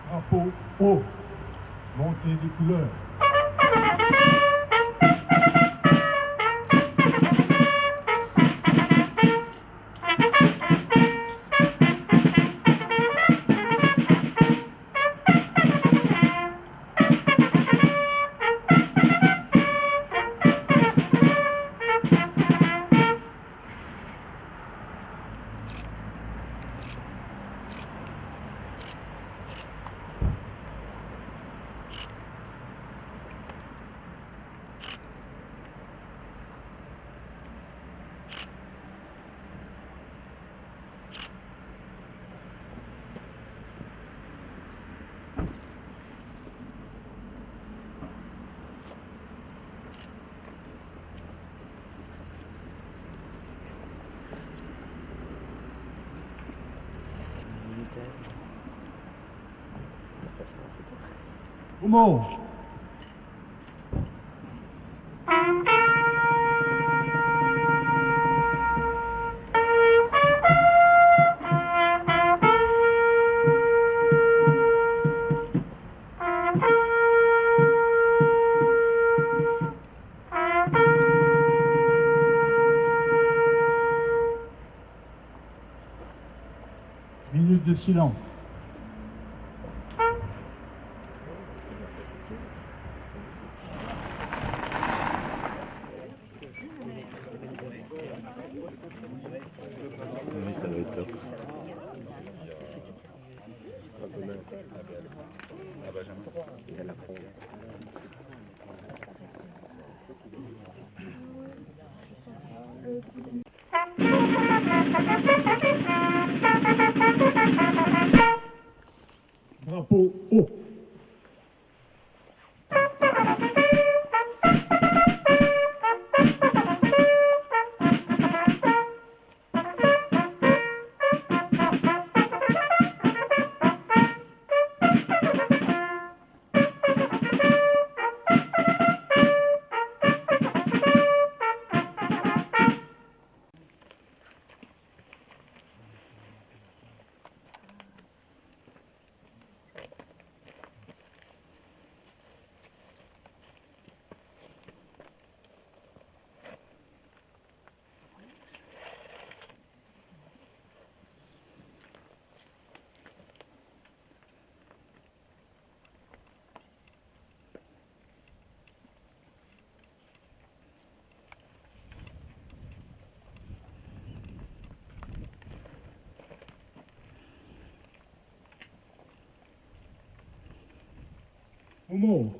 Drapeau haut, montée des couleurs. Homo. Minute de silence. Ça doit être top. Drapeau haut. Homo.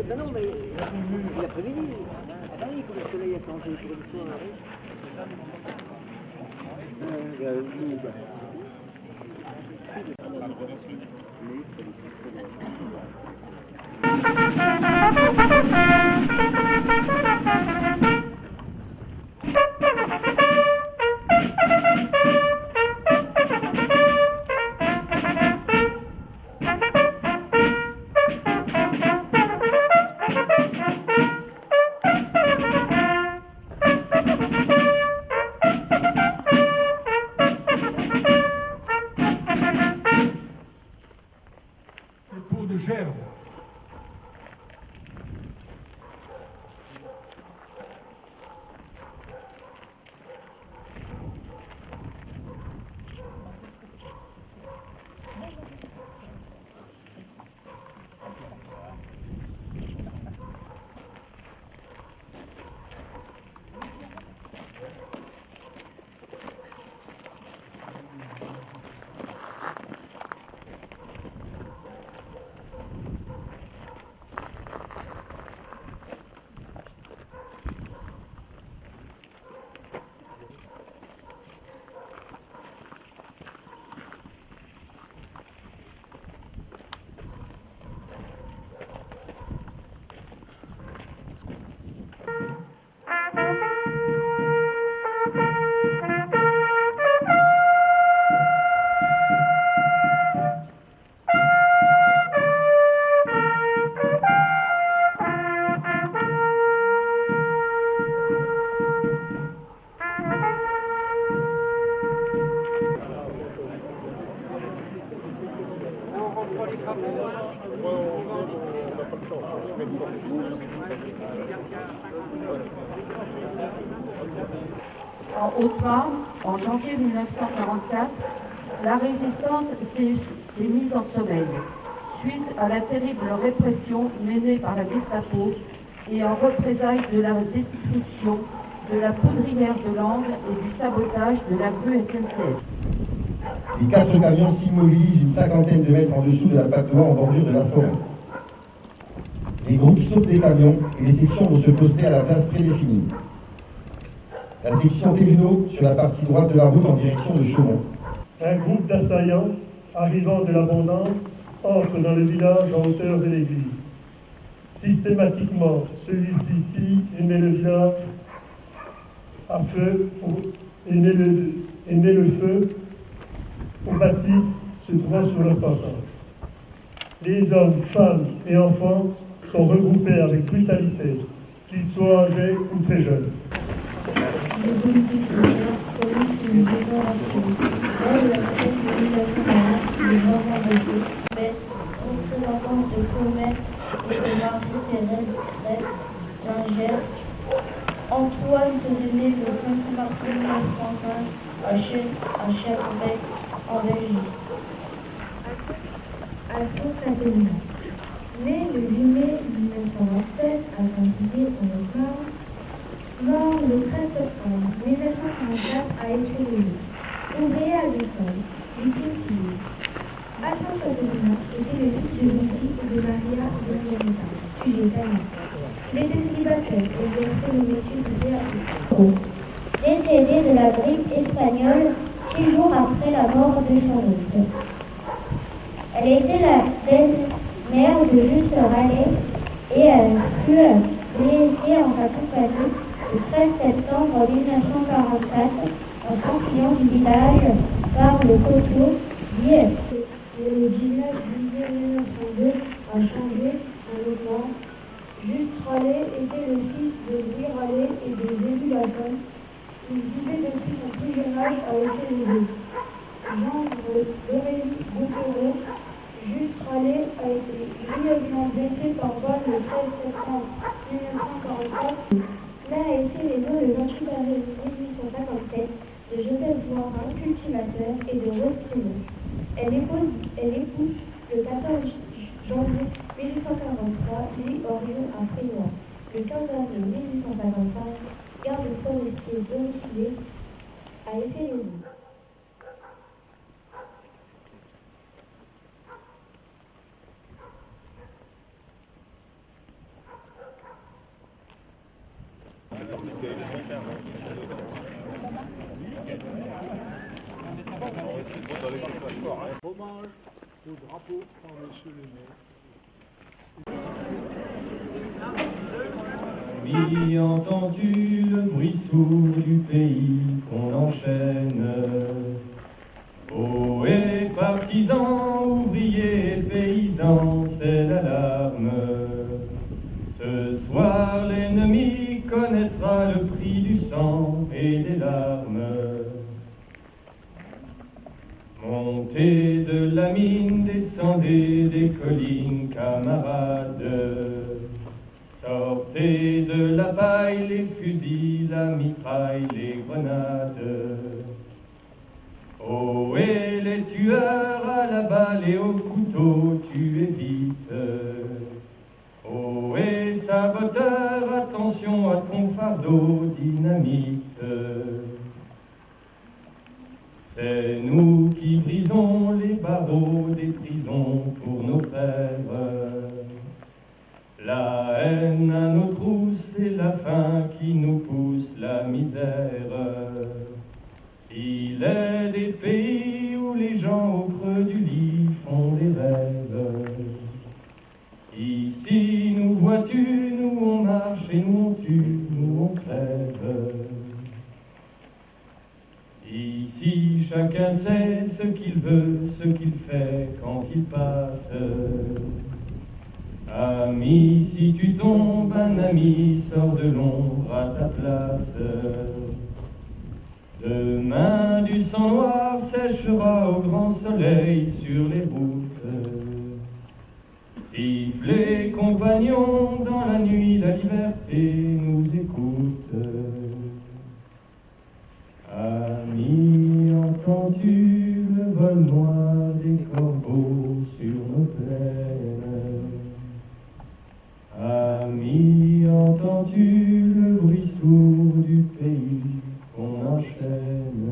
Ben non, mais l'après-midi. Ah bah oui, comme le soleil a changé pour une fois. Les pots de gerbe. En Haute-Marne, en janvier 1944, la résistance s'est mise en sommeil, suite à la terrible répression menée par la Gestapo et en représailles de la destruction de la poudrière de Langres et du sabotage de la grue SNCF. Les 4 camions s'immobilisent une cinquantaine de mètres en dessous de la patinoire en bordure de la forêt. Les groupes sautent des camions et les sections vont se poster à la place prédéfinie. La section Thévenot sur la partie droite de la route en direction de Chaumont. Un groupe d'assaillants arrivant de l'abondance entre dans le village en hauteur de l'église. Systématiquement, celui-ci pille et met le village à feu et met le feu aux bâtisses se trouvant sur leur passage. Les hommes, femmes et enfants sont regroupés avec brutalité, qu'ils soient âgés ou très jeunes. Les politiques de guerre produisent une déclaration. Lors de la presse de 1940, les gens arrêtés, bêtes, représentants de commerce et de Marie-Thérèse Brett, lingère. Antoine se donnait le 5 mars 1905 à Cherbourg, en Belgique. Alphonse Catalina. Né le 8 mai 1927 à Saint-Didier en Haute-Marne, mort le 13 septembre 1944 à Escurieux, ouvrier agricole, victime civile. Alphonse Catalina était le fils de Luigi et de Maria Margarita, puis italienne. Il était célibataire et exerçait le métier de agriculteur. Décédé de la grippe espagnole 6 jours après la mort de son oncle. Elle était la belle-mère de Juste Rallet et elle fut blessée en sa compagnie le 13 septembre 1944 en s'enfuyant du village par le coteau d'Hier. Le 19 juillet 1902 a changé en logement. Juste Rallet était le fils de Louis Rallet et de Zélie Basson. Il vivait depuis son plus jeune âge à Essay-les-Eaux. Jean d'Aurélie septembre 1943, naît à Essey-les-Eaux le 28 avril 1857 de Joseph Voirin, cultivateur, et de Rose Simon. Elle épouse le 14 janvier 1843 Louis Orion à Frénois. Le 15 avril 1855, garde forestier domicilié à Essey-les-Eaux. Hommage au drapeau par monsieur le maire. Oui, entendu le bruit sourd du pays qu'on enchaîne. Ohé, partisans, ouvriers, paysans, c'est l'alarme. Ce soir, l'ennemi connaîtra le prix du sang et des larmes. Montez de la mine, descendez des collines, camarades. Sortez de la paille, les fusils, la mitraille, les grenades. Oh, et les tueurs à la balle et au couteau, tuez vite. Oh, et saboteur, attention à ton fardeau, dynamite. C'est nous qui brisons les barreaux des prisons pour nos frères. La haine à nos trousses, c'est la faim qui nous pousse la misère. Il est des pays où les gens au creux du lit font des rêves. Ici, nous vois-tu, nous on marche et nous on tue, nous on crève. Ici, chacun sait ce qu'il veut, ce qu'il fait quand il passe. Ami, si tu tombes, un ami sort de l'ombre à ta place. Demain, du sang noir séchera au grand soleil sur les routes. Sifflez, compagnons, dans la nuit, la liberté nous écoute. Ami, entends-tu le vol noir des corbeaux sur nos plaines? Ami, entends-tu le bruit sourd du pays qu'on enchaîne?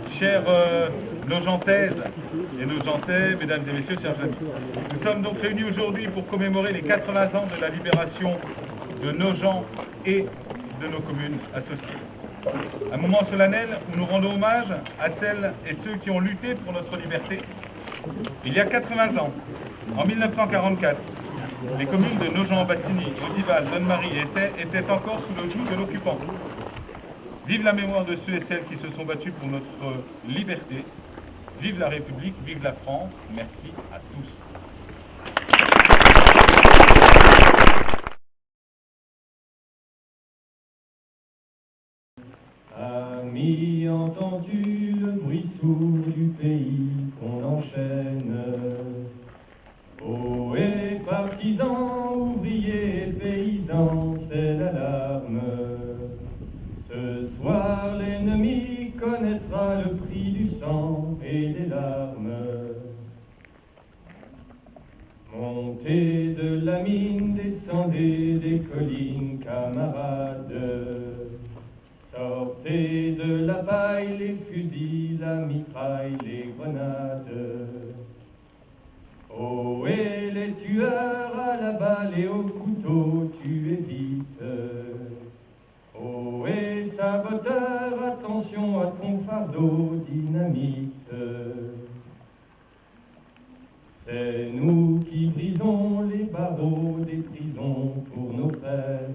Chères Nogentaises et Nogentais, mesdames et messieurs, chers amis, nous sommes donc réunis aujourd'hui pour commémorer les 80 ans de la libération de Nogent et de nos communes associées. Un moment solennel où nous rendons hommage à celles et ceux qui ont lutté pour notre liberté. Il y a 80 ans, en 1944, les communes de Nogent-Bassigny, Audival, Donne-Marie et Essey étaient encore sous le joug de l'occupant. Vive la mémoire de ceux et celles qui se sont battus pour notre liberté. Vive la République, vive la France. Merci à tous. Ami, entends-tu le bruit sourd du pays qu'on enchaîne? Oh, et partisans, ouvriers, paysans, c'est l'alarme. Ce soir, l'ennemi connaîtra le prix du sang et des larmes. Montez de la mine, descendez des collines, camarades. Sortez de la paille, les fusils, la mitraille, les grenades. Oh, et les tueurs à la balle et au couteau, tuez vite. Oh, et saboteur, attention à ton fardeau, dynamite. C'est nous qui brisons les barreaux des prisons pour nos frères.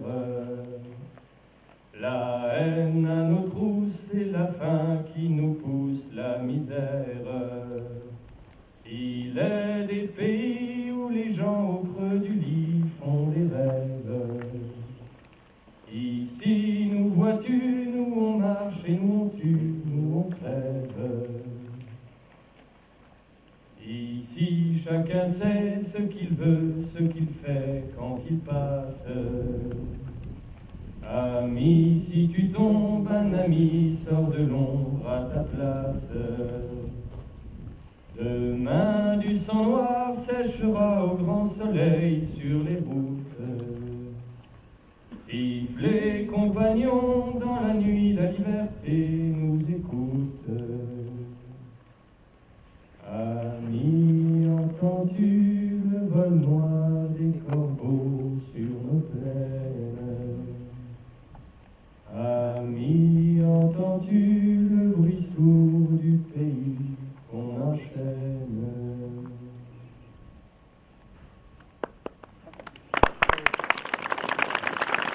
chacun sait ce qu'il veut, ce qu'il fait quand il passe. Ami, si tu tombes, un ami sort de l'ombre à ta place. Demain, du sang noir séchera au grand soleil sur les routes. Sifflez, compagnons,